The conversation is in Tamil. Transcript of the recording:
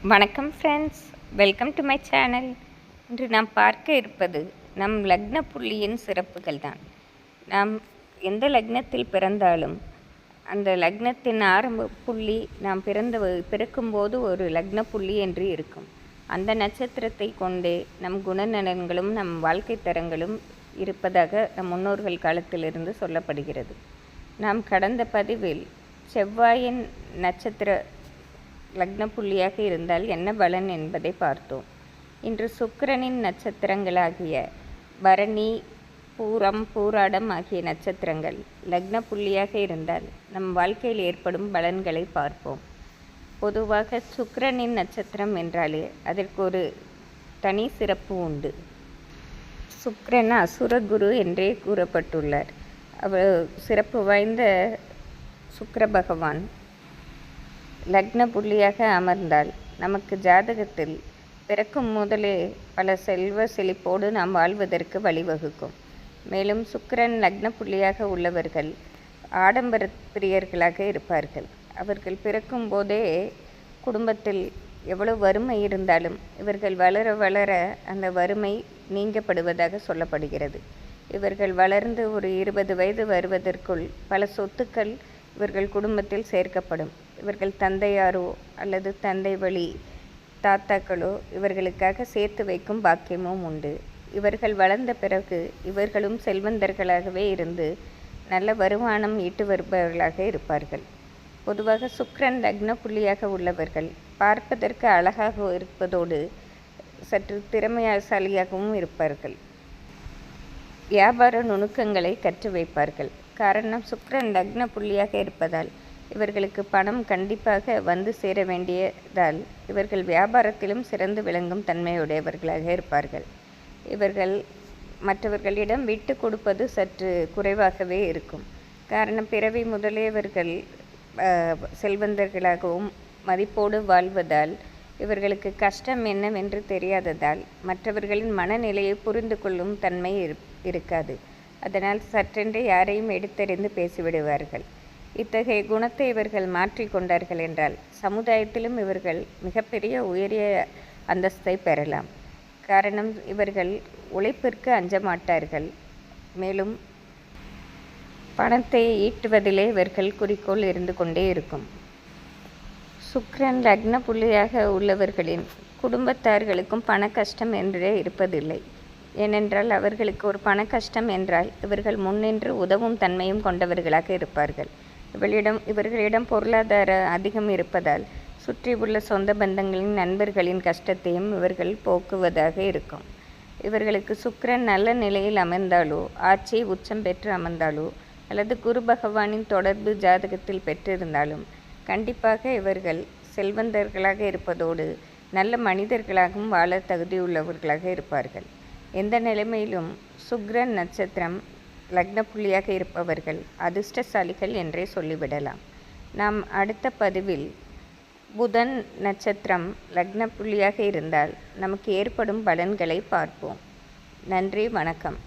வணக்கம் friends, welcome to my channel. இன்று நாம் பார்க்க இருப்பது நம் லக்ன புள்ளியின் சிறப்புகள் தான். நாம் எந்த லக்னத்தில் பிறந்தாலும் அந்த லக்னத்தின் ஆரம்ப புள்ளி நாம் பிறக்கும்போது ஒரு லக்ன புள்ளி என்று இருக்கும். அந்த நட்சத்திரத்தை கொண்டே நம் குணநலன்களும் நம் வாழ்க்கை தரங்களும் இருப்பதாக நம் முன்னோர்கள் காலத்திலிருந்து சொல்லப்படுகிறது. நாம் கடந்த பதிவில் செவ்வாயின் நட்சத்திர லக்ன புள்ளியாக இருந்தால் என்ன பலன் என்பதை பார்த்தோம். இன்று சுக்கிரனின் நட்சத்திரங்களாகிய பரணி, பூரம், பூராடம் ஆகிய நட்சத்திரங்கள் லக்ன புள்ளியாக இருந்தால் நம் வாழ்க்கையில் ஏற்படும் பலன்களை பார்ப்போம். பொதுவாக சுக்கிரனின் நட்சத்திரம் என்றாலே அதற்கு ஒரு தனி சிறப்பு உண்டு. சுக்கிரன் அசுரகுரு என்றே கூறப்பட்டுள்ளார். அவர் சிறப்பு வாய்ந்த சுக்கிர பகவான் லக்ன புள்ளியாக அமர்ந்தால் நமக்கு ஜாதகத்தில் பிறக்கும் முதலே பல செல்வ செழிப்போடு நாம் வாழ்வதற்கு வழிவகுக்கும். மேலும் சுக்கிரன் லக்ன புள்ளியாக உள்ளவர்கள் ஆடம்பர பிரியர்களாக இருப்பார்கள். அவர்கள் பிறக்கும் போதே குடும்பத்தில் எவ்வளவு வறுமை இருந்தாலும் இவர்கள் வளர வளர அந்த வறுமை நீங்கப்படுவதாக சொல்லப்படுகிறது. இவர்கள் வளர்ந்து ஒரு 20 வயது வருவதற்குள் பல சொத்துக்கள் இவர்கள் குடும்பத்தில் சேர்க்கப்படும். இவர்கள் தந்தையாரோ அல்லது தந்தை வழி தாத்தாக்களோ இவர்களுக்காக சேர்த்து வைக்கும் பாக்கியமும் உண்டு. இவர்கள் வளர்ந்த பிறகு இவர்களும் செல்வந்தர்களாகவே இருந்து நல்ல வருமானம் ஈட்டு வருபவர்களாக இருப்பார்கள். பொதுவாக சுக்கிரன் லக்ன புள்ளியாக உள்ளவர்கள் பார்ப்பதற்கு அழகாக இருப்பதோடு சற்று திறமைசாலியாகவும் இருப்பார்கள். வியாபார நுணுக்கங்களை கற்று வைப்பார்கள். காரணம், சுக்கிரன் லக்ன புள்ளியாக இருப்பதால் இவர்களுக்கு பணம் கண்டிப்பாக வந்து சேர வேண்டியதால் இவர்கள் வியாபாரத்திலும் சிறந்து விளங்கும் தன்மையுடையவர்களாக இருப்பார்கள். இவர்கள் மற்றவர்களிடம் விட்டு கொடுப்பது சற்று குறைவாகவே இருக்கும். காரணம், பிறவி முதலே இவர்கள் செல்வந்தர்களாகவும் மதிப்போடு வாழ்வதால் இவர்களுக்கு கஷ்டம் என்னவென்று தெரியாததால் மற்றவர்களின் மனநிலையை புரிந்து கொள்ளும் தன்மை இருக்காது. அதனால் சற்றென்று யாரையும் எடுத்தறிந்து பேசிவிடுவார்கள். இத்தகைய குணத்தை இவர்கள் மாற்றிக்கொண்டார்கள் என்றால் சமுதாயத்திலும் இவர்கள் மிகப்பெரிய உயரிய அந்தஸ்தை பெறலாம். காரணம், இவர்கள் உழைப்பிற்கு அஞ்ச மாட்டார்கள். மேலும் பணத்தை ஈட்டுவதிலே இவர்கள் குறிக்கோள் இருந்து கொண்டே இருக்கும். சுக்கிரன் லக்ன புள்ளியாக உள்ளவர்களின் குடும்பத்தார்களுக்கும் பண கஷ்டம் என்றே இருப்பதில்லை. ஏனென்றால் அவர்களுக்கு ஒரு பண கஷ்டம் என்றால் இவர்கள் முன்னின்று உதவும் தன்மையும் கொண்டவர்களாக இருப்பார்கள். இவர்களிடம் பொருளாதார அதிகம் இருப்பதால் சுற்றி உள்ள சொந்த பந்தங்களின் நண்பர்களின் கஷ்டத்தையும் இவர்கள் போக்குவதாக இருக்கும். இவர்களுக்கு சுக்கிரன் நல்ல நிலையில் அமர்ந்தாலோ, ஆட்சி உச்சம் பெற்று அமர்ந்தாலோ அல்லது குரு பகவானின் தொடர்பு ஜாதகத்தில் பெற்றிருந்தாலும் கண்டிப்பாக இவர்கள் செல்வந்தர்களாக இருப்பதோடு நல்ல மனிதர்களாகவும் வாழ தகுதியுள்ளவர்களாக இருப்பார்கள். எந்த நிலைமையிலும் சுக்கிரன் நட்சத்திரம் லக்ன புள்ளியாக இருப்பவர்கள் அதிர்ஷ்டசாலிகள் என்றே சொல்லிவிடலாம். நாம் அடுத்த பதிவில் புதன் நட்சத்திரம் லக்ன புள்ளியாக இருந்தால் நமக்கு ஏற்படும் பலன்களை பார்ப்போம். நன்றி, வணக்கம்.